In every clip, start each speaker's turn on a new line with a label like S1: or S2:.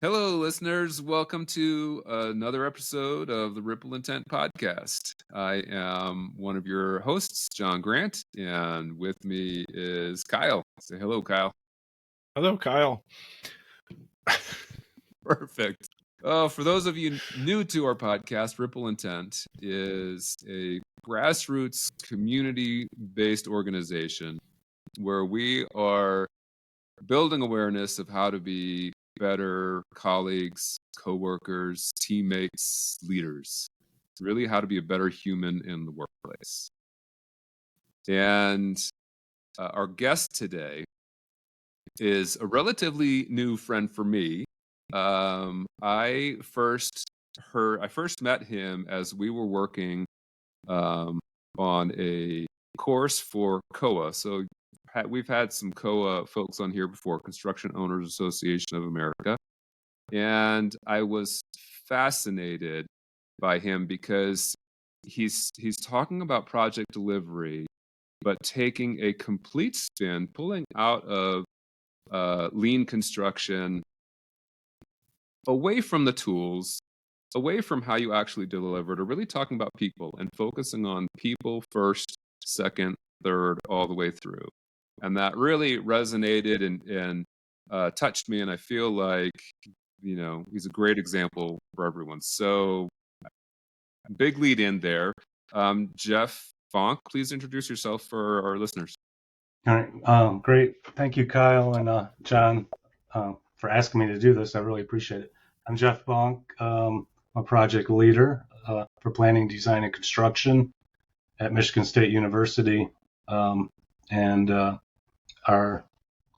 S1: Hello, listeners. Welcome to another episode of the Ripple Intent Podcast. I am one of your hosts, John Grant, and with me is Kyle. Say hello, Kyle.
S2: Hello, Kyle.
S1: Perfect. For those of you new to our podcast, Ripple Intent is a grassroots community-based organization where we are building awareness of how to be better colleagues, coworkers, teammates, leaders. Really how to be a better human in the workplace. And our guest today is a relatively new friend for me. I first met him as we were working on a course for COA. So we've had some COA folks on here before, Construction Owners Association of America. And I was fascinated by him because he's talking about project delivery, but taking a complete spin, pulling out of lean construction, away from the tools, away from how you actually deliver, to really talking about people and focusing on people first, second, third, all the way through. And that really resonated and touched me. And I feel like, he's a great example for everyone. So big lead in there. Jeff Bonk, please introduce yourself for our listeners.
S3: All right. Great. Thank you, Kyle and John, for asking me to do this. I really appreciate it. I'm Jeff Bonk. I'm a project leader for planning, design, and construction at Michigan State University.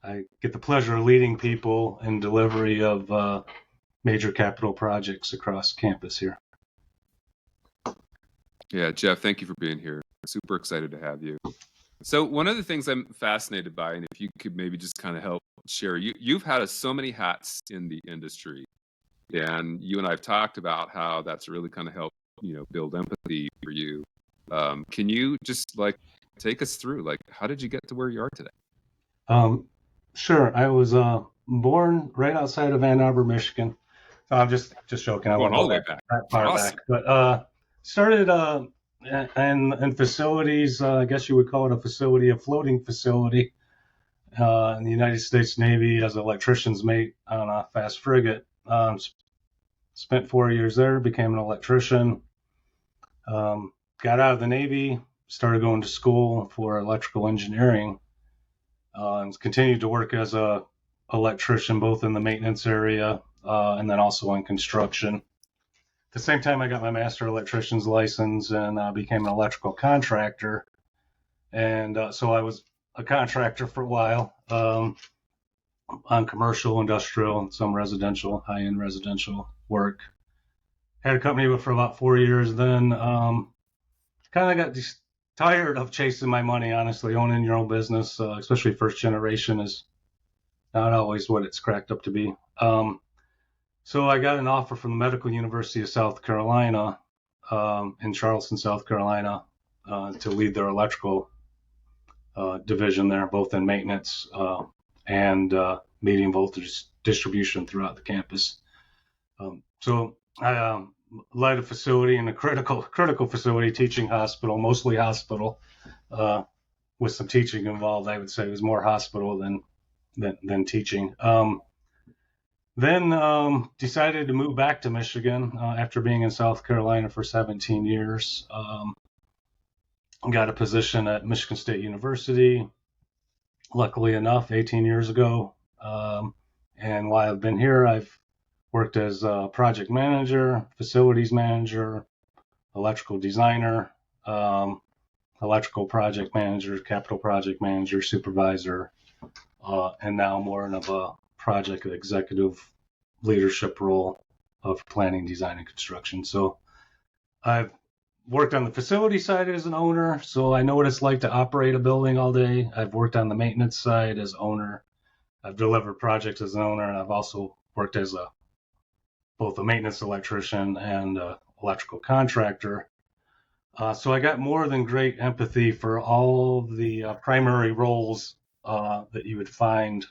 S3: I get the pleasure of leading people in delivery of major capital projects across campus here.
S1: Yeah, Jeff, thank you for being here. Super excited to have you. So one of the things I'm fascinated by, and if you could maybe just kind of help share, you've had so many hats in the industry, and you and I have talked about how that's really kind of helped, build empathy for you. Can you just take us through, how did you get to where you are today?
S3: Sure. I was born right outside of Ann Arbor, Michigan. I'm just joking. I
S1: Going
S3: won't
S1: all
S3: go
S1: the way back.
S3: that far
S1: Awesome.
S3: back. But started in facilities. I guess you would call it a floating facility in the United States Navy as an electrician's mate on a fast frigate. Spent 4 years there, became an electrician. Got out of the Navy, started going to school for electrical engineering. And continued to work as a electrician, both in the maintenance area and then also in construction. At the same time, I got my master electrician's license and became an electrical contractor. And so I was a contractor for a while on commercial, industrial, and some residential, high-end residential work. Had a company for about 4 years, then kind of got tired of chasing my money, honestly. Owning your own business, especially first generation, is not always what it's cracked up to be. So I got an offer from the Medical University of South Carolina in Charleston, South Carolina, to lead their electrical division there, both in maintenance and medium voltage distribution throughout the campus. So I led a facility in a critical facility, teaching hospital, mostly hospital, with some teaching involved. I would say it was more hospital than teaching. Then decided to move back to Michigan after being in South Carolina for 17 years. Got a position at Michigan State University, luckily enough, 18 years ago. And while I've been here, I've worked as a project manager, facilities manager, electrical designer, electrical project manager, capital project manager, supervisor, and now more of a project executive leadership role of planning, design, and construction. So I've worked on the facility side as an owner, so I know what it's like to operate a building all day. I've worked on the maintenance side as owner. I've delivered projects as an owner, and I've also worked as both a maintenance electrician and electrical contractor. So I got more than great empathy for all the primary roles that you would find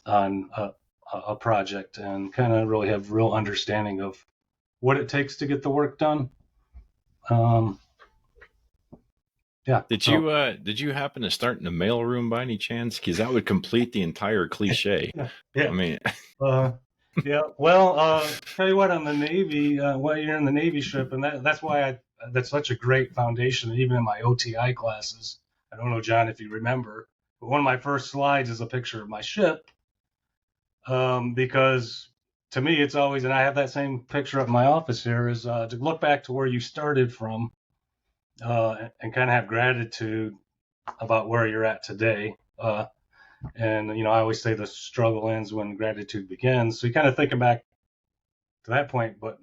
S3: on a project and kind of really have real understanding of what it takes to get the work done. Yeah.
S2: Did you happen to start in the mailroom by any chance? Because that would complete the entire cliche.
S3: Yeah.
S2: I mean,
S3: yeah. Well, tell you what, on the Navy, while you're in the Navy ship, and that's why that's such a great foundation, even in my OTI classes. I don't know, John, if you remember, but one of my first slides is a picture of my ship, because to me, it's always, and I have that same picture up in my office here, is to look back to where you started from, and kind of have gratitude about where you're at today. And I always say the struggle ends when gratitude begins. So you kind of thinking back to that point. But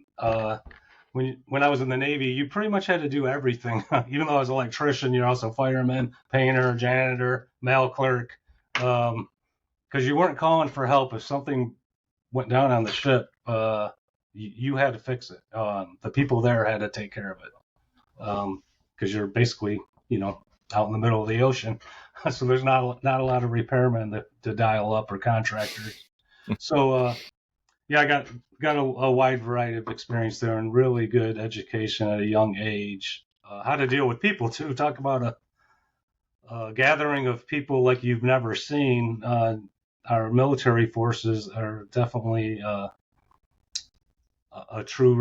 S3: when I was in the Navy, you pretty much had to do everything. Even though I was an electrician, you're also fireman, painter, janitor, mail clerk, because you weren't calling for help if something went down on the ship. You had to fix it. The people there had to take care of it, because you're basically out in the middle of the ocean. So there's not a lot of repairmen to dial up or contractors. So yeah, I got a wide variety of experience there and really good education at a young age. How to deal with people too. Talk about a gathering of people like you've never seen. Our military forces are definitely a true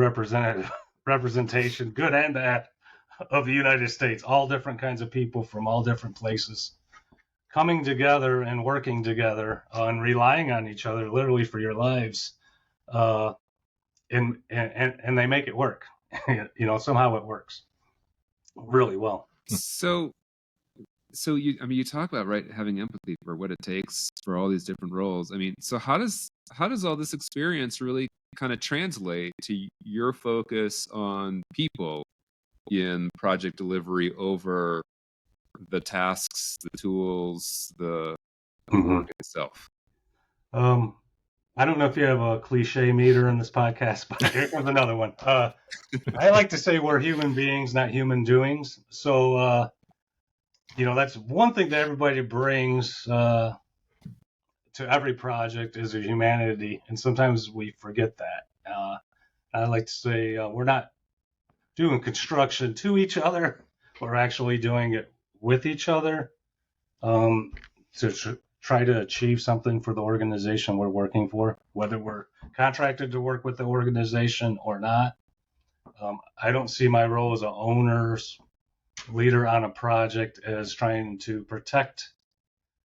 S3: representation, good and bad, of the United States. All different kinds of people from all different places coming together and working together and relying on each other literally for your lives, and they make it work. Somehow it works really well.
S1: So you talk about, right, having empathy for what it takes for all these different roles. I mean, so how does all this experience really kind of translate to your focus on people in project delivery over the tasks, the tools, the work itself?
S3: I don't know if you have a cliche meter in this podcast, but here comes another one. I like to say we're human beings, not human doings. So, that's one thing that everybody brings to every project is a humanity, and sometimes we forget that. I like to say we're not doing construction to each other; we're actually doing it with each other, to try to achieve something for the organization we're working for, whether we're contracted to work with the organization or not. I don't see my role as an owner's leader on a project as trying to protect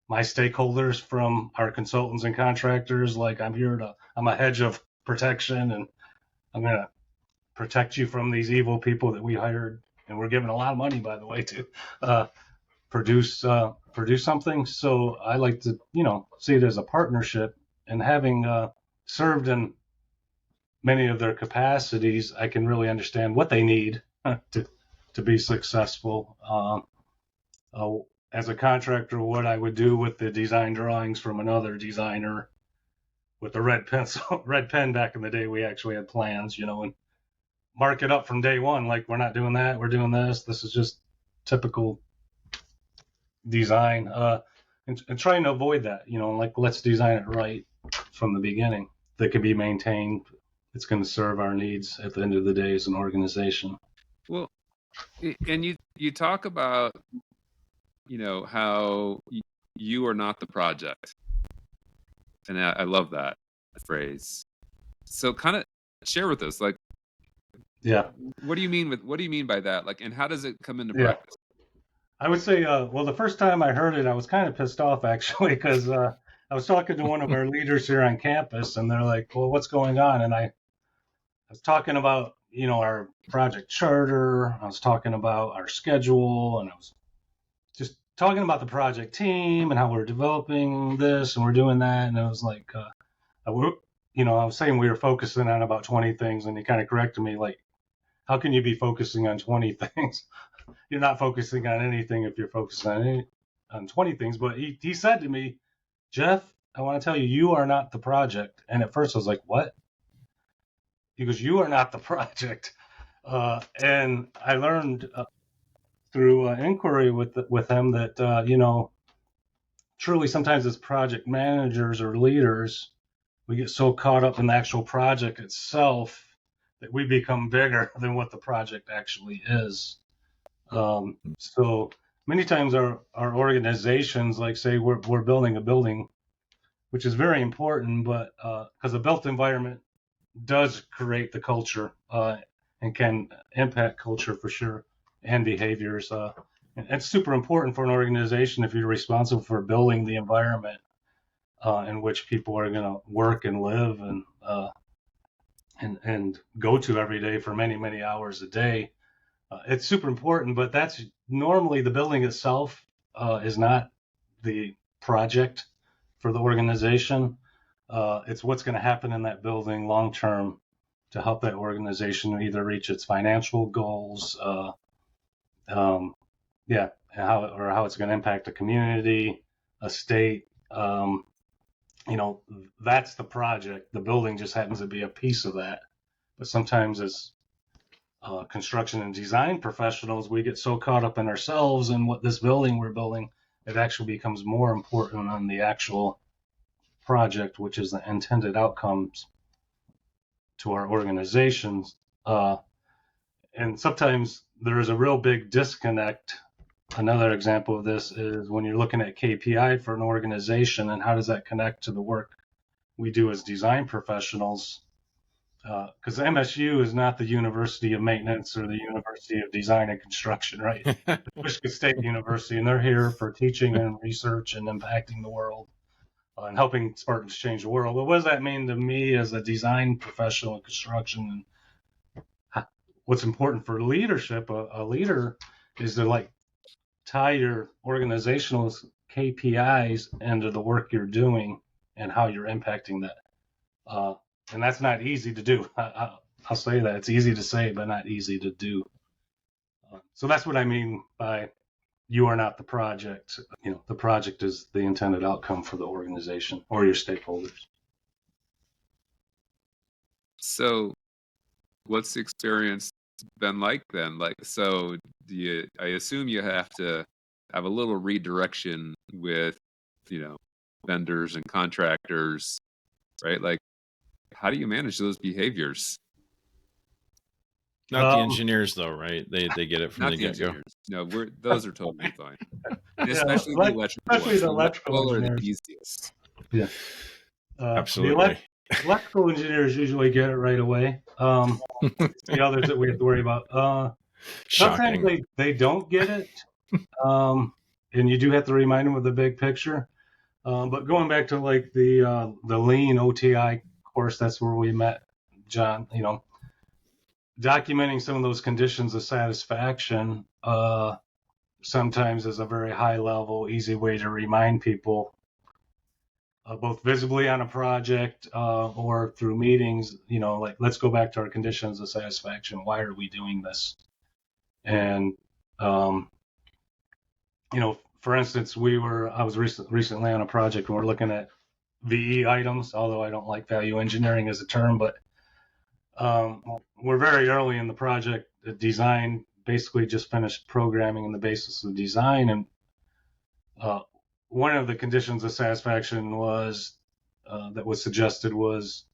S3: my stakeholders from our consultants and contractors. Like I'm a hedge of protection, and I'm going to protect you from these evil people that we hired. And we're giving a lot of money, by the way, to produce something. So I like to, see it as a partnership, and having served in many of their capacities, I can really understand what they need to be successful. As a contractor, what I would do with the design drawings from another designer with the red pen back in the day, we actually had plans, and mark it up from day one. Like, we're not doing that. We're doing this. This is just typical design, and trying to avoid that, like, let's design it right from the beginning that can be maintained. It's going to serve our needs at the end of the day as an organization.
S1: Well, and you talk about, how you are not the project, and I love that phrase. So kind of share with us, like,
S3: yeah,
S1: what do you mean by that? Like, and how does it come into practice?
S3: I would say, well, the first time I heard it, I was kind of pissed off, actually, because I was talking to one of our leaders here on campus, and they're like, well, what's going on? And I was talking about, our project charter. I was talking about our schedule, and I was just talking about the project team and how we're developing this and we're doing that. And it was like, I was saying we were focusing on about 20 things, and he kind of corrected me, like, how can you be focusing on 20 things? You're not focusing on anything if you're focusing on 20 things. But he said to me, Jeff, I want to tell you, you are not the project. And at first I was like, what? He goes, you are not the project. And I learned through inquiry with him that, truly sometimes as project managers or leaders, we get so caught up in the actual project itself that we become bigger than what the project actually is. So many times our organizations, like say we're building a building, which is very important, but because the built environment does create the culture and can impact culture for sure and behaviors. And it's super important for an organization if you're responsible for building the environment in which people are going to work and live and go to every day for many hours a day. It's super important, but that's normally the building itself is not the project for the organization. It's what's going to happen in that building long term to help that organization either reach its financial goals, how it's going to impact a community, a state. That's the project. The building just happens to be a piece of that. But sometimes as construction and design professionals, we get so caught up in ourselves and what this building we're building, it actually becomes more important than the actual project, which is the intended outcomes to our organizations. And sometimes there is a real big disconnect. Another example of this is when you're looking at KPI for an organization and how does that connect to the work we do as design professionals. Because MSU is not the University of Maintenance or the University of Design and Construction, right? The Michigan State University, and they're here for teaching and research and impacting the world and helping Spartans change the world. But what does that mean to me as a design professional in construction? And what's important for leadership, a leader, is to tie your organizational KPIs into the work you're doing and how you're impacting that. And that's not easy to do. I'll say that. It's easy to say, but not easy to do. So that's what I mean by you are not the project. The project is the intended outcome for the organization or your stakeholders.
S1: So what's the experience been like then? So I assume you have to have a little redirection with, vendors and contractors, right? How do you manage those behaviors?
S2: Not the engineers, though, right? They get it from the get-go.
S1: No, those are totally fine. And especially the electrical.
S3: Especially the electrical
S1: are the
S3: engineers.
S1: easiest.
S3: Yeah.
S2: Absolutely.
S3: The electrical engineers usually get it right away. The others that we have to worry about. Sometimes they don't get it, and you do have to remind them of the big picture. But going back to the lean OTI course, that's where we met John. Documenting some of those conditions of satisfaction sometimes is a very high level, easy way to remind people, both visibly on a project or through meetings. Let's go back to our conditions of satisfaction. Why are we doing this? And for instance, I was recently on a project and we're looking at VE items, although I don't like value engineering as a term, but we're very early in the project. The design basically just finished programming in the basis of design, and one of the conditions of satisfaction was that was suggested was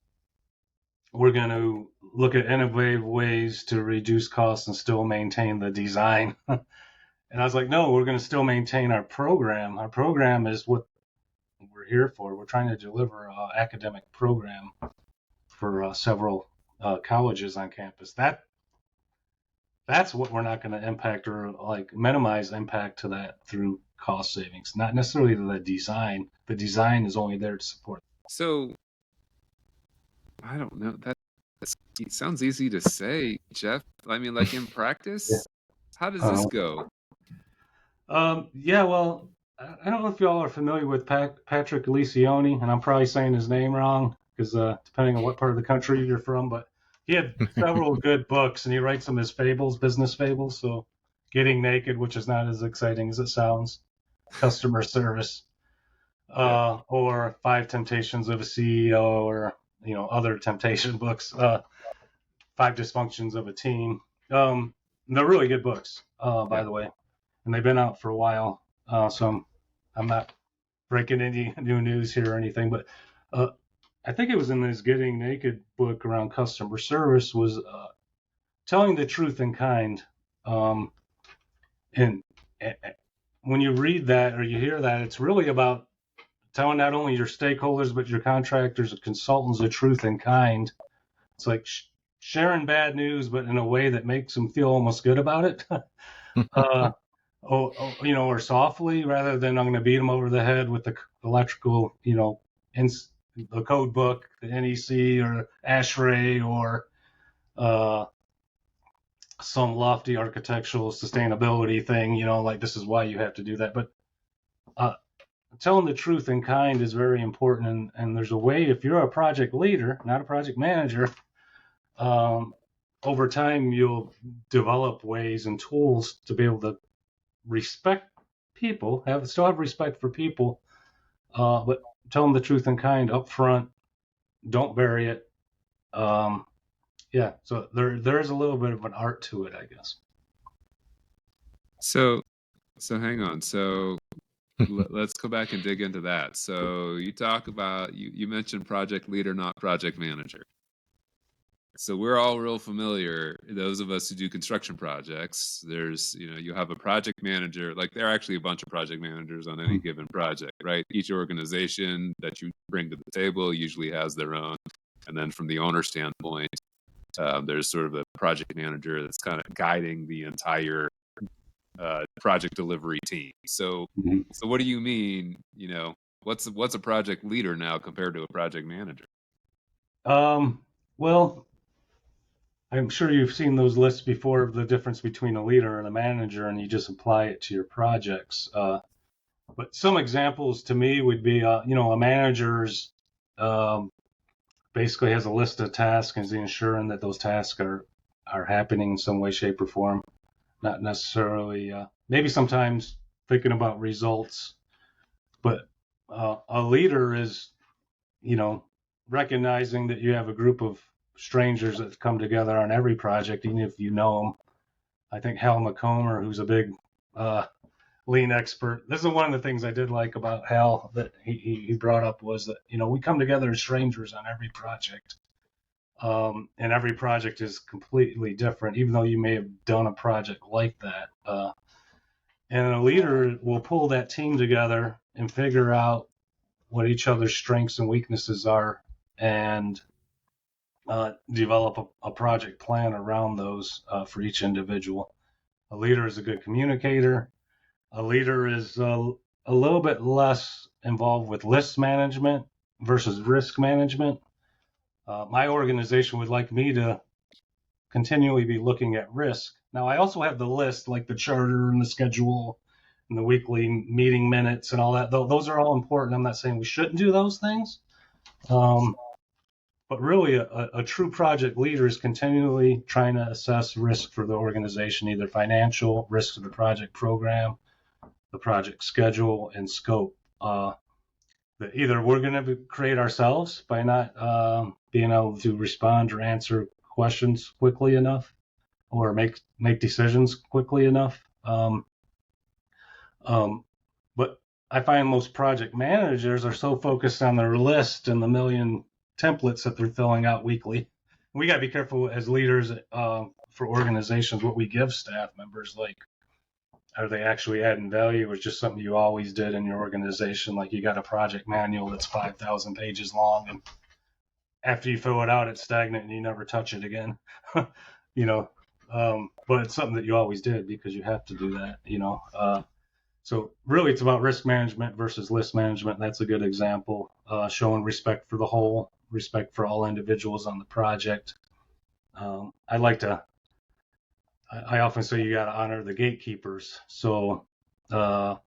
S3: we're going to look at innovative ways to reduce costs and still maintain the design. And I was like, no, we're going to still maintain our program. Our program is what we're here for. We're trying to deliver an academic program for several colleges on campus. That's what we're not going to impact or minimize impact to that through cost savings, not necessarily the design. The design is only there to support.
S1: So I don't know. It sounds easy to say, Jeff. I mean, in practice, yeah. How does this go?
S3: Well, I don't know if y'all are familiar with Patrick Lencioni, and I'm probably saying his name wrong because depending on what part of the country you're from, but he had several good books, and he writes them as fables, business fables. So Getting Naked, which is not as exciting as it sounds, Customer Service, or Five Temptations of a CEO, or other temptation books, Five Dysfunctions of a Team. They're really good books, by the way, and they've been out for a while. So I'm not breaking any new news here or anything, but I think it was in this Getting Naked book around customer service, was telling the truth in kind. And when you read that or you hear that, it's really about telling not only your stakeholders but your contractors and consultants the truth in kind. It's like sharing bad news, but in a way that makes them feel almost good about it. Or softly, rather than I'm going to beat them over the head with the electrical, the code book, the NEC or ASHRAE, or some lofty architectural sustainability thing, like this is why you have to do that. But telling the truth in kind is very important. And there's a way, if you're a project leader, not a project manager, over time you'll develop ways and tools to be able to respect people, still have respect for people, but tell them the truth in kind up front. Don't bury it. So there is a little bit of an art to it, I guess.
S1: So hang on. So let's go back and dig into that. So you talk about, you mentioned project leader, not project manager. So we're all real familiar, those of us who do construction projects. There's, you have a project manager, like there are actually a bunch of project managers on any given project, right? Each organization that you bring to the table usually has their own. And then from the owner standpoint, there's sort of a project manager that's kind of guiding the entire project delivery team. So what do you mean, what's a project leader now compared to a project manager?
S3: Well, I'm sure you've seen those lists before of the difference between a leader and a manager, and you just apply it to your projects. But some examples to me would be, a manager's basically has a list of tasks and is ensuring that those tasks are happening in some way, shape, or form. Not necessarily, maybe sometimes thinking about results, but a leader is, recognizing that you have a group of strangers that come together on every project, even if you know them. I think Hal McComber, who's a big lean expert, this is one of the things I did like about Hal that he brought up, was that, we come together as strangers on every project. And every project is completely different, even though you may have done a project like that. And a leader will pull that team together and figure out what each other's strengths and weaknesses are, and develop a project plan around those for each individual. A leader is a good communicator. A leader is a little bit less involved with list management versus risk management. My organization would like me to continually be looking at risk. Now, I also have the list, like the charter and the schedule and the weekly meeting minutes and all that. Those are all important. I'm not saying we shouldn't do those things. But really, a true project leader is continually trying to assess risk for the organization, either financial, risk of the project program, the project schedule, and scope. That either we're going to create ourselves by not being able to respond or answer questions quickly enough, or make decisions quickly enough. But I find most project managers are so focused on their list and the million templates that they're filling out weekly. We got to be careful as leaders for organizations what we give staff members. Like, are they actually adding value, or just something you always did in your organization? Like, you got a project manual that's 5,000 pages long, and after you fill it out, it's stagnant and you never touch it again. But it's something that you always did because you have to do that. So really, it's about risk management versus list management. That's a good example. Showing respect for the whole, respect for all individuals on the project. I often say you got to honor the gatekeepers. So the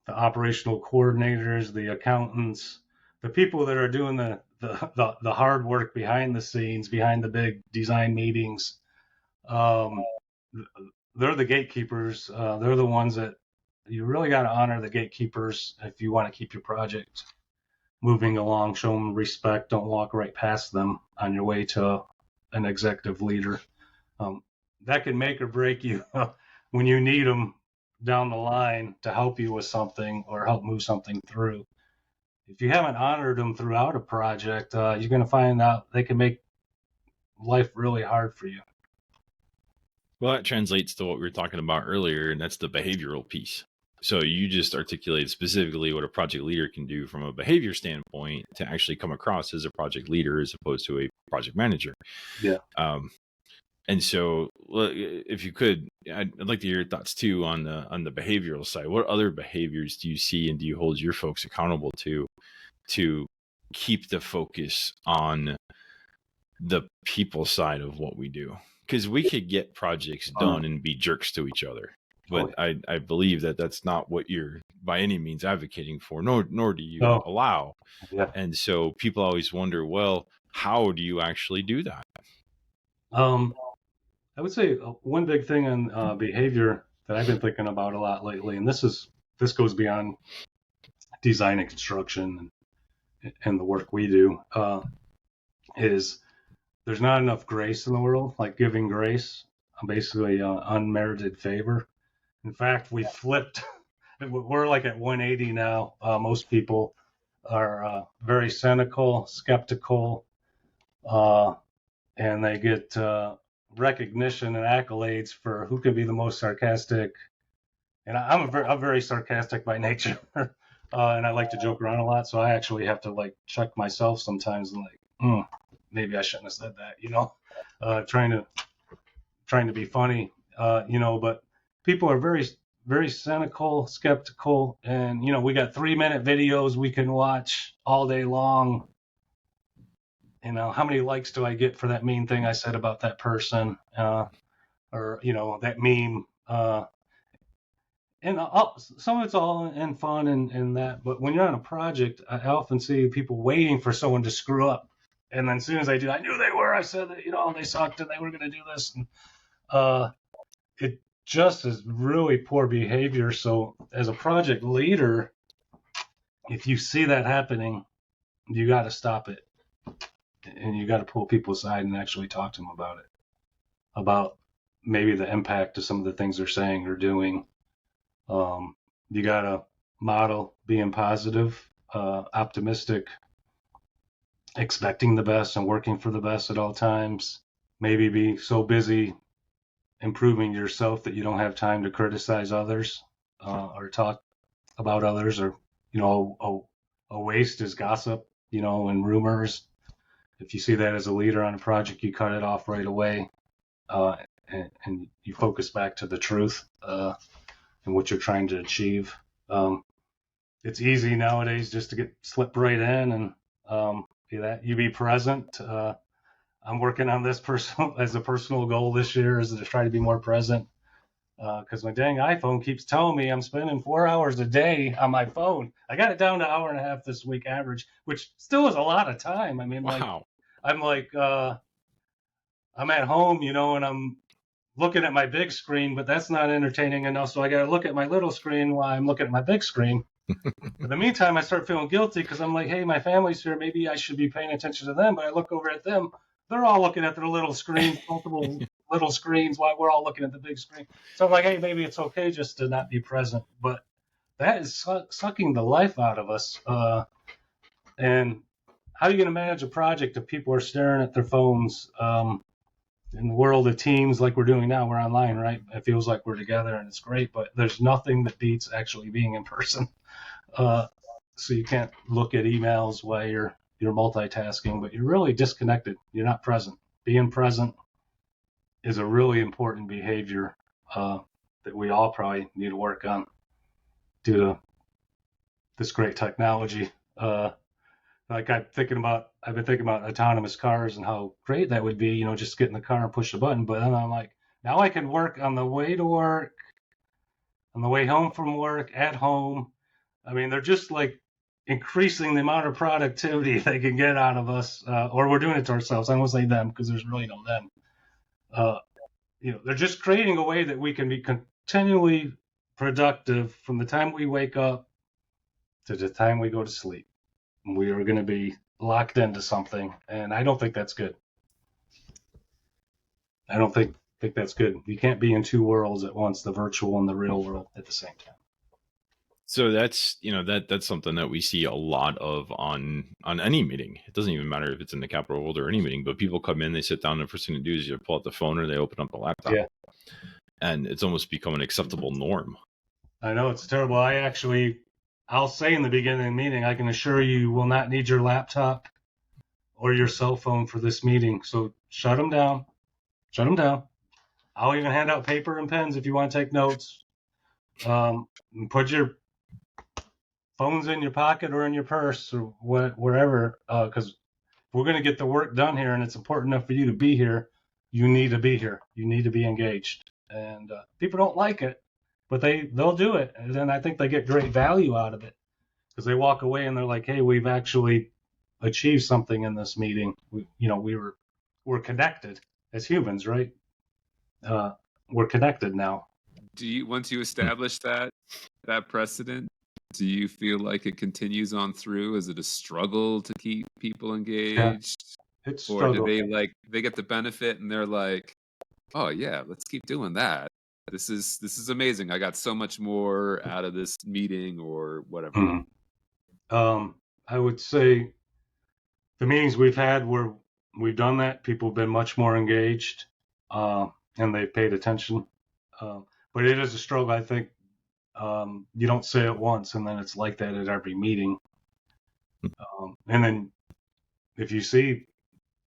S3: operational coordinators, the accountants, the people that are doing the hard work behind the scenes, behind the big design meetings. They're the gatekeepers. They're the ones that you really got to honor, the gatekeepers, if you want to keep your project moving along. Show them respect. Don't walk right past them on your way to an executive leader. That can make or break you when you need them down the line to help you with something or help move something through. if you haven't honored them throughout a project, you're going to find out they can make life really hard for you.
S2: Well, that translates to what we were talking about earlier, and that's the behavioral piece. So you just articulated specifically what a project leader can do from a behavior standpoint to actually come across as a project leader as opposed to a project manager.
S3: Yeah.
S2: And so, if you could, I'd like to hear your thoughts too on the behavioral side. What other behaviors do you see and do you hold your folks accountable to keep the focus on the people side of what we do? Because we could get projects done and be jerks to each other, but I believe that that's not what you're by any means advocating for, nor do you allow.
S3: Yeah.
S2: And so people always wonder, well, how do you actually do that?
S3: I would say one big thing on behavior that I've been thinking about a lot lately, and this goes beyond design and construction and the work we do, is there's not enough grace in the world, like giving grace, basically unmerited favor. In fact, we flipped. We're like at 180 now. Most people are very cynical, skeptical, and they get recognition and accolades for who can be the most sarcastic. And I'm very sarcastic by nature, and I like to joke around a lot. So I actually have to like check myself sometimes and like, maybe I shouldn't have said that, trying to be funny, but people are very, very cynical, skeptical, and, we got 3-minute videos we can watch all day long. How many likes do I get for that mean thing I said about that person, or, that meme, and some of it's all in fun and that, but when you're on a project, I often see people waiting for someone to screw up. And then as soon as I do, I knew they were. I said that, they sucked and they were going to do this. And it just is really poor behavior. So as a project leader, if you see that happening, you got to stop it. And you got to pull people aside and actually talk to them about maybe the impact of some of the things they're saying or doing. You got to model being positive, optimistic, expecting the best and working for the best at all times. Maybe be so busy improving yourself that you don't have time to criticize others or talk about others, or a waste is gossip, and rumors. If you see that as a leader on a project, you cut it off right away, and you focus back to the truth and what you're trying to achieve. It's easy nowadays just to slip right in and you be present. I'm working on this as a personal goal this year, is to try to be more present, because my dang iPhone keeps telling me I'm spending 4 hours a day on my phone. I got it down to 1.5 hours this week average, which still is a lot of time. I mean,
S2: wow.
S3: I'm at home, and I'm looking at my big screen, but that's not entertaining enough. So I got to look at my little screen while I'm looking at my big screen. In the meantime, I start feeling guilty because I'm like, hey, my family's here. Maybe I should be paying attention to them. But I look over at them. They're all looking at their little screen, multiple little screens, while we're all looking at the big screen. So I'm like, hey, maybe it's okay just to not be present. But that is sucking the life out of us. And how are you going to manage a project if people are staring at their phones? In the world of Teams, like we're doing now, we're online, right? It feels like we're together and it's great, but there's nothing that beats actually being in person. So you can't look at emails while you're multitasking, but you're really disconnected. You're not present. Being present is a really important behavior that we all probably need to work on due to this great technology. Like I've been thinking about autonomous cars and how great that would be, just get in the car and push the button. But then I'm like, now I can work on the way to work, on the way home from work, at home. I mean, they're just like increasing the amount of productivity they can get out of us, or we're doing it to ourselves. I don't say them because there's really no them. They're just creating a way that we can be continually productive from the time we wake up to the time we go to sleep. We are going to be locked into something, and I don't think that's good. I don't think that's good. You can't be in two worlds at once, the virtual and the real world at the same time.
S2: So that's that's something that we see a lot of on any meeting. It doesn't even matter if it's in the Capitol world or any meeting, but people come in, they sit down, and the first thing to do is you pull out the phone or they open up the laptop.
S3: Yeah.
S2: And it's almost become an acceptable norm.
S3: I know it's terrible. I'll say in the beginning of the meeting, I can assure you will not need your laptop or your cell phone for this meeting. So shut them down. Shut them down. I'll even hand out paper and pens if you want to take notes. Put your phones in your pocket or in your purse or wherever, because if we're going to get the work done here and it's important enough for you to be here, you need to be here. You need to be engaged. And people don't like it, but they'll do it. And then I think they get great value out of it because they walk away and they're like, hey, we've actually achieved something in this meeting. We're connected as humans, right? We're connected now.
S1: Once you establish that precedent, do you feel like it continues on through? Is it a struggle to keep people engaged?
S3: Yeah, it's
S1: or
S3: struggle.
S1: do they get the benefit and they're like, oh yeah, let's keep doing that. This is amazing. I got so much more out of this meeting or whatever.
S3: Mm-hmm. I would say the meetings we've had where we've done that, people have been much more engaged, and they've paid attention. But it is a struggle, I think. You don't say it once, and then it's like that at every meeting. And then if you see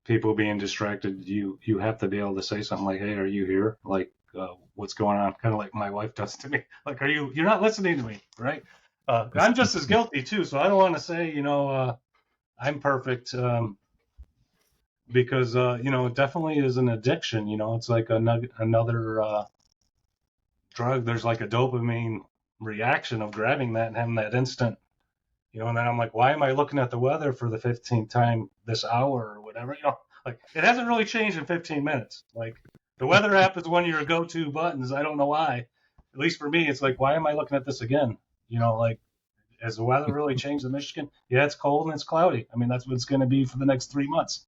S3: people being distracted, you have to be able to say something like, hey, are you here? Like, what's going on? Kind of like my wife does to me. Like, you're not listening to me, right? I'm just as guilty too, so I don't want to say, I'm perfect, because, it definitely is an addiction. It's like another drug. There's like a dopamine reaction of grabbing that and having that instant, and then I'm like, why am I looking at the weather for the 15th time this hour or whatever? Like it hasn't really changed in 15 minutes. Like the weather app is one of your go-to buttons. I don't know why. At least for me, it's like, why am I looking at this again? Like, has the weather really changed in Michigan? Yeah, it's cold and it's cloudy. I mean, that's what it's going to be for the next 3 months.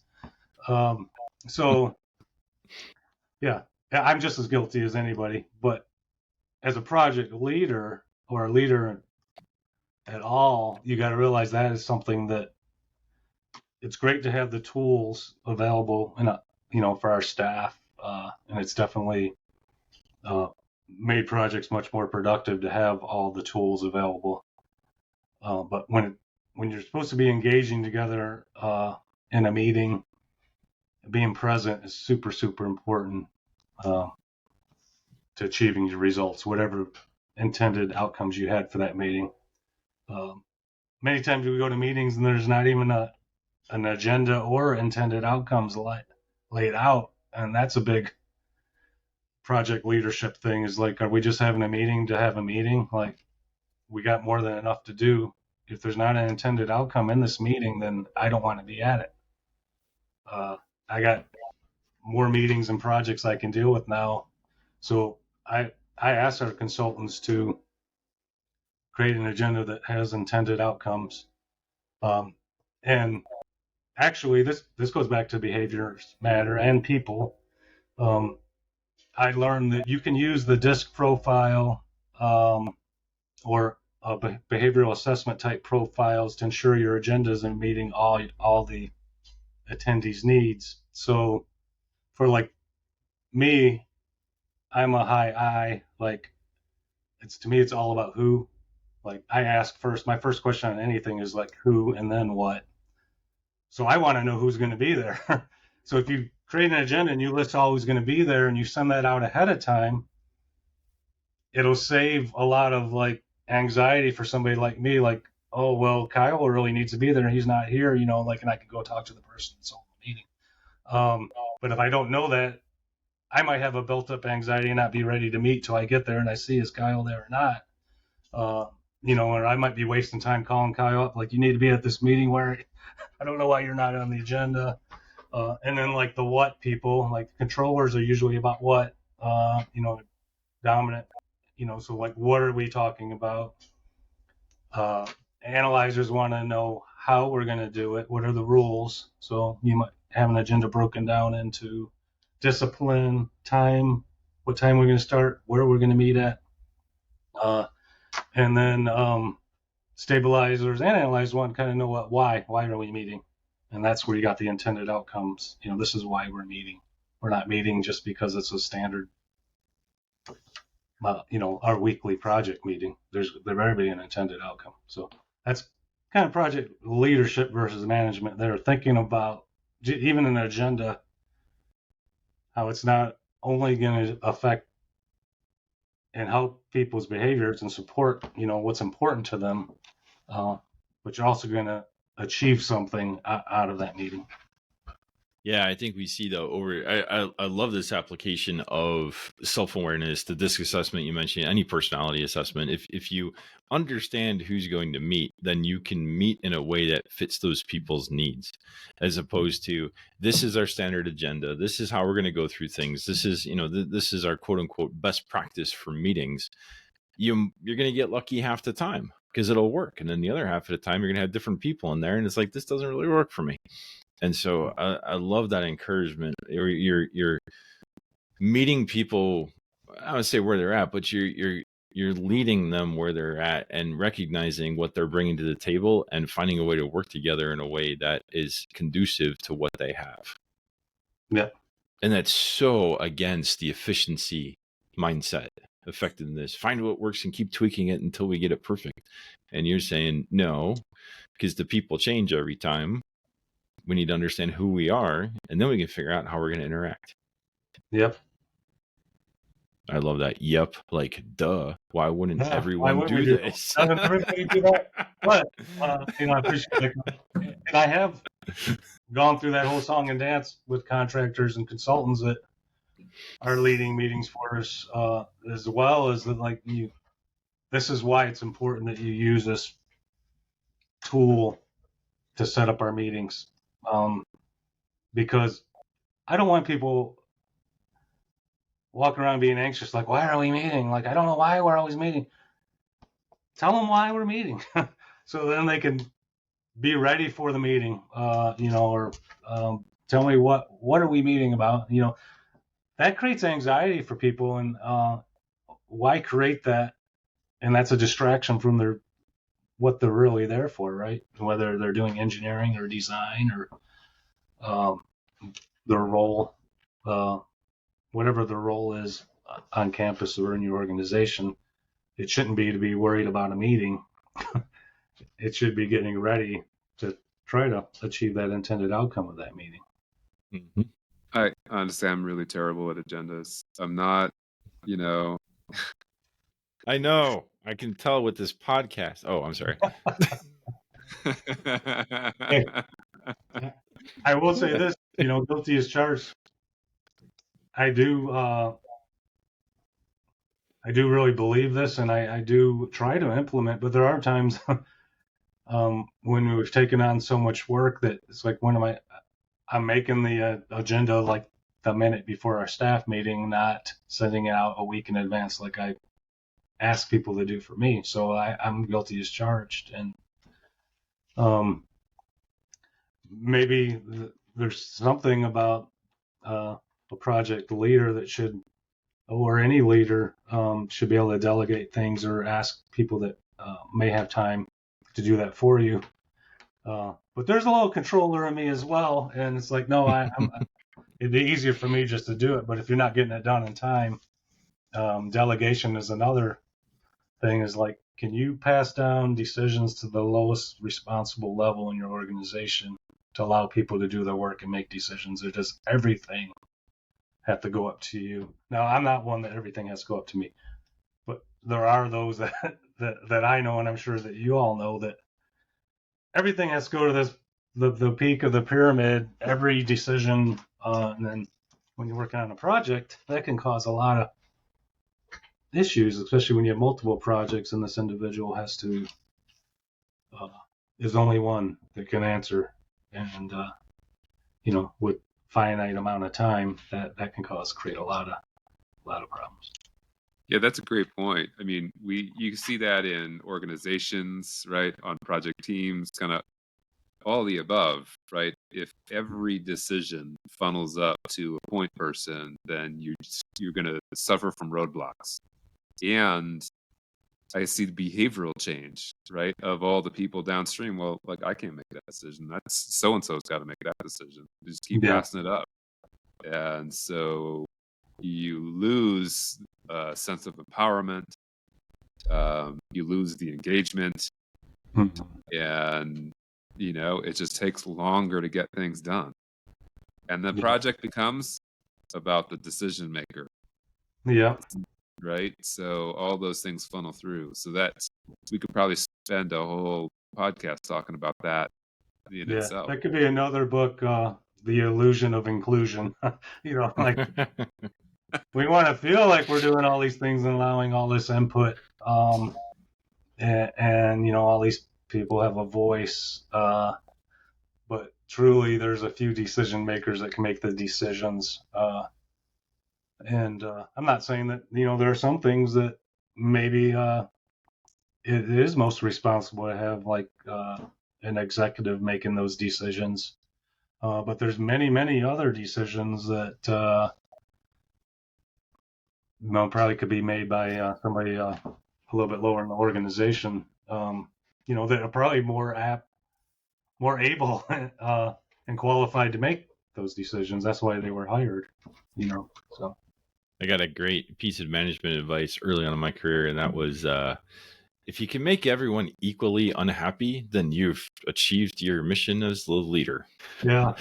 S3: So yeah, I'm just as guilty as anybody. But as a project leader or a leader at all, you got to realize that is something that it's great to have the tools available for our staff. And it's definitely made projects much more productive to have all the tools available. But when you're supposed to be engaging together in a meeting, being present is super, super important to achieving your results, whatever intended outcomes you had for that meeting. Many times we go to meetings and there's not even an agenda or intended outcomes laid out, and that's a big project leadership thing. Is like, are we just having a meeting to have a meeting? Like, we got more than enough to do. If there's not an intended outcome in this meeting, then I don't want to be at it. I got more meetings and projects I can deal with now, so I asked our consultants to create an agenda that has intended outcomes. And actually, this goes back to behaviors matter and people. I learned that you can use the DISC profile or behavioral assessment type profiles to ensure your agendas are meeting all the attendees' needs. So for like me, I'm a high I. Like, to me, it's all about who. Like, I ask first. My first question on anything is like who, and then what. So I want to know who's going to be there. So if you create an agenda and you list all who's going to be there and you send that out ahead of time, it'll save a lot of like anxiety for somebody like me. Like, oh, well, Kyle really needs to be there and he's not here, and I could go talk to the person that's on the meeting. But if I don't know that, I might have a built up anxiety and not be ready to meet till I get there and I see is Kyle there or not. Or I might be wasting time calling Kyle up, like, you need to be at this meeting where I don't know why you're not on the agenda. And then like the what people, like controllers are usually about what, dominant, so like, what are we talking about? Analyzers want to know how we're going to do it. What are the rules? So you might have an agenda broken down into discipline, time, what time we're going to start, where we're going to meet at. And then stabilizers and analyzers want to kind of know why are we meeting? And that's where you got the intended outcomes. This is why we're meeting. We're not meeting just because it's a standard, our weekly project meeting. There better be an intended outcome. So that's kind of project leadership versus management. They're thinking about, even an agenda, how it's not only going to affect and help people's behaviors and support, what's important to them, but you're also going to achieve something out of that meeting.
S2: Yeah, I think we see I love this application of self-awareness, the DISC assessment you mentioned, any personality assessment. If you understand who's going to meet, then you can meet in a way that fits those people's needs, as opposed to, this is our standard agenda, this is how we're going to go through things, this is, this is our quote unquote best practice for meetings. You're going to get lucky half the time because it'll work, and then the other half of the time you're going to have different people in there, and it's like, this doesn't really work for me. And so I love that encouragement. You're meeting people, I would say where they're at, but you're leading them where they're at and recognizing what they're bringing to the table and finding a way to work together in a way that is conducive to what they have.
S3: Yeah.
S2: And that's so against the efficiency mindset, effectiveness. Find what works and keep tweaking it until we get it perfect. And you're saying no, because the people change every time. We need to understand who we are, and then we can figure out how we're going to interact.
S3: Yep.
S2: I love that. Yep. Like, duh. Why wouldn't everyone do this?
S3: Doesn't everybody do that? But, I appreciate it. And I have gone through that whole song and dance with contractors and consultants that are leading meetings for us, as well as this is why it's important that you use this tool to set up our meetings. Because I don't want people walking around being anxious, like, why are we meeting? Like, I don't know why we're always meeting. Tell them why we're meeting. So then they can be ready for the meeting, or tell me what are we meeting about? That creates anxiety for people, and why create that? And that's a distraction from what they're really there for, right? Whether they're doing engineering or design or their role, whatever the role is on campus or in your organization, it shouldn't be to be worried about a meeting. It should be getting ready to try to achieve that intended outcome of that meeting.
S2: Mm-hmm.
S1: I honestly, I'm really terrible at agendas. I'm not,
S2: I know. I can tell with this podcast. Oh, I'm sorry.
S3: I will say this, guilty as charged. I do really believe this, and I do try to implement, but there are times when we've taken on so much work that it's like, I'm making the agenda like the minute before our staff meeting, not sending it out a week in advance like I ask people to do for me. So I'm guilty as charged. And maybe there's something about a project leader that should, or any leader should be able to delegate things or ask people that may have time to do that for you. But there's a little controller in me as well, and it's like, no, it'd be easier for me just to do it. But if you're not getting it done in time, delegation is another thing. Is like, can you pass down decisions to the lowest responsible level in your organization to allow people to do their work and make decisions, or does everything have to go up to you? Now, I'm not one that everything has to go up to me, but there are those that I know, and I'm sure that you all know, that everything has to go to the peak of the pyramid, every decision, and then when you're working on a project, that can cause a lot of issues, especially when you have multiple projects and this individual is only one that can answer, and with finite amount of time, that can create a lot of problems.
S1: Yeah, that's a great point. I mean, you see that in organizations, right? On project teams, kind of all the above, right? If every decision funnels up to a point person, then you're going to suffer from roadblocks. And I see the behavioral change, right, of all the people downstream. Well, like, I can't make that decision. That's so and so's got to make that decision. Just keep
S3: Yeah.
S1: passing it up, and so you lose a sense of empowerment. You lose the engagement,
S3: Mhm.
S1: and it just takes longer to get things done. And the
S3: Yeah.
S1: project becomes about the decision maker,
S3: Yeah.
S1: right? So all those things funnel through. So we could probably spend a whole podcast talking about that in
S3: Yeah.
S1: itself.
S3: That could be another book, The Illusion of Inclusion. Like we want to feel like we're doing all these things and allowing all this input. And all these people have a voice. But truly, there's a few decision makers that can make the decisions. And I'm not saying that, there are some things that maybe it is most responsible to have like an executive making those decisions. But there's many, many other decisions that probably could be made by somebody a little bit lower in the organization. That are probably more apt, more able, and qualified to make those decisions. That's why they were hired. So.
S2: I got a great piece of management advice early on in my career, and that was if you can make everyone equally unhappy, then you've achieved your mission as the leader.
S3: Yeah.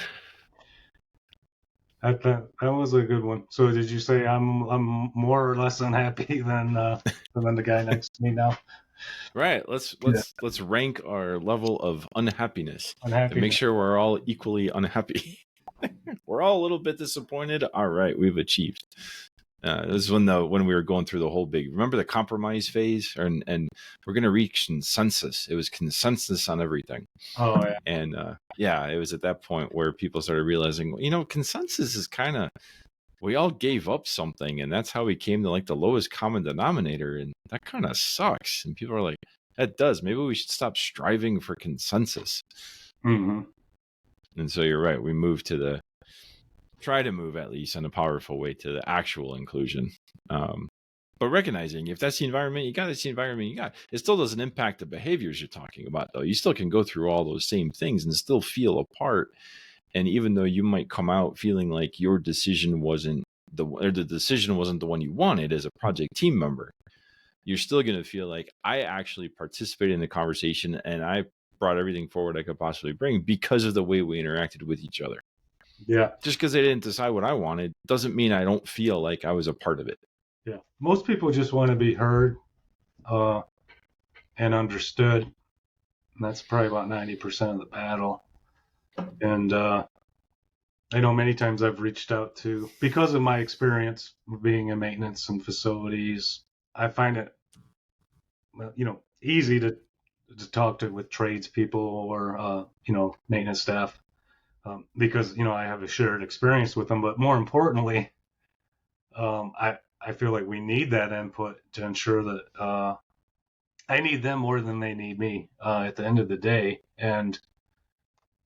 S3: That was a good one. So did you say I'm more or less unhappy than the guy next to me now?
S2: Right. Let's rank our level of unhappiness and make
S3: Unhappy.
S2: sure we're all equally unhappy. We're all a little bit disappointed. All right, we've achieved. This is when we were going through the whole big. Remember the compromise phase, and we're going to reach consensus. It was consensus on everything.
S3: Oh yeah.
S2: And it was at that point where people started realizing, consensus is kind of, we all gave up something, and that's how we came to like the lowest common denominator, and that kind of sucks. And people are like, that does. Maybe we should stop striving for consensus.
S3: Mm-hmm.
S2: And so you're right. We try to move at least in a powerful way to the actual inclusion. But recognizing if that's the environment you got, it's the environment you got. It still doesn't impact the behaviors you're talking about, though. You still can go through all those same things and still feel a part. And even though you might come out feeling like your decision wasn't the decision wasn't the one you wanted as a project team member, you're still going to feel like I actually participated in the conversation and I brought everything forward I could possibly bring because of the way we interacted with each other.
S3: Yeah.
S2: Just because they didn't decide what I wanted doesn't mean I don't feel like I was a part of it.
S3: Yeah. Most people just want to be heard and understood. And that's probably about 90% of the battle. And I know many times I've reached out to, because of my experience being in maintenance and facilities, I find it, easy to talk with tradespeople or, maintenance staff because, I have a shared experience with them. But more importantly, I feel like we need that input to ensure that I need them more than they need me at the end of the day. And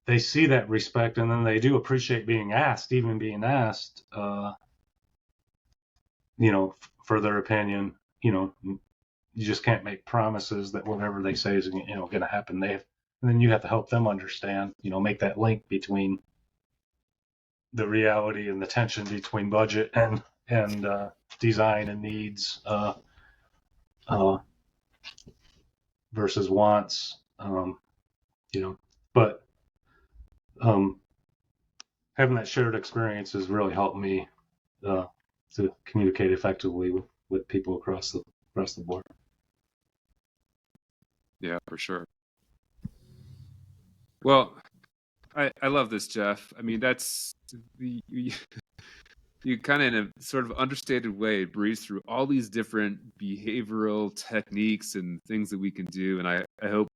S3: they see that respect, and then they do appreciate being asked, for their opinion. You just can't make promises that whatever they say is, going to happen. And then you have to help them understand, make that link between the reality and the tension between budget and design and needs versus wants. But having that shared experience has really helped me to communicate effectively with people across the board.
S1: Yeah, for sure. Well, I love this, Jeff. I mean, that's you kind of, in a sort of understated way, breeze through all these different behavioral techniques and things that we can do. And I hope,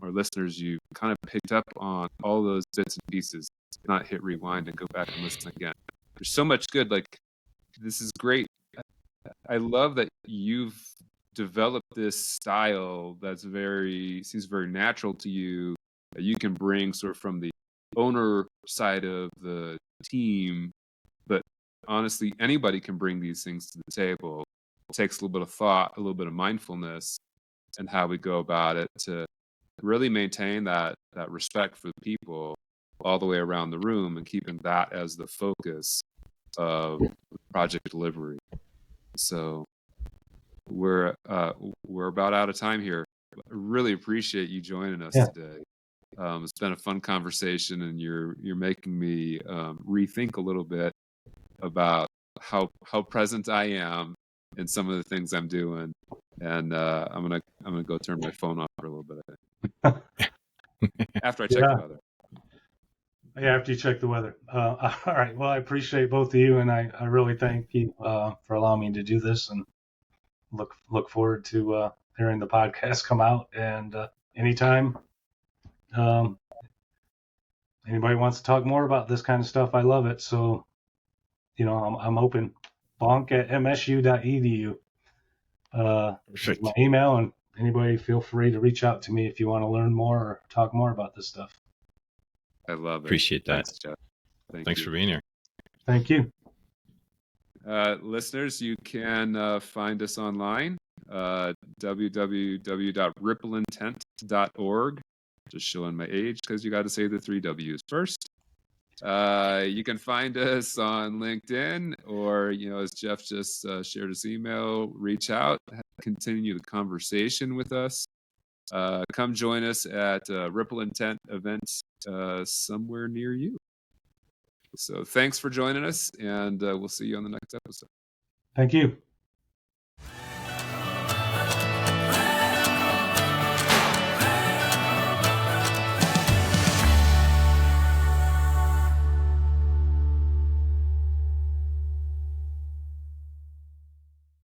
S1: our listeners, you kind of picked up on all those bits and pieces, not hit rewind and go back and listen again. There's so much good. Like, this is great. I love that you've developed this style that's seems very natural to you, that you can bring sort of from the owner side of the team. But honestly, anybody can bring these things to the table. It takes a little bit of thought, a little bit of mindfulness, and how we go about it to really maintain that respect for the people all the way around the room, and keeping that as the focus of project delivery. So we're about out of time here. I really appreciate you joining us today. It's been a fun conversation, and you're making me rethink a little bit about how present I am in some of the things I'm doing. And I'm gonna go turn my phone off for a little bit after I check the weather.
S3: Yeah, after you check the weather. All right. Well, I appreciate both of you, and I really thank you for allowing me to do this, and look forward to hearing the podcast come out. And anytime anybody wants to talk more about this kind of stuff, I love it. So, I'm open. Bonk at msu.edu. Is my email, and anybody feel free to reach out to me if you want to learn more or talk more about this stuff.
S1: I love it.
S2: Appreciate that.
S1: Thanks, Jeff.
S2: Thanks for being here.
S3: Thank you.
S1: Listeners, you can find us online, www.rippleintent.org. Just showing my age because you got to say the 3 W's first. You can find us on LinkedIn, or, as Jeff just shared his email, reach out, continue the conversation with us. Come join us at Ripple Intent events somewhere near you. So thanks for joining us, and we'll see you on the next episode.
S3: Thank you.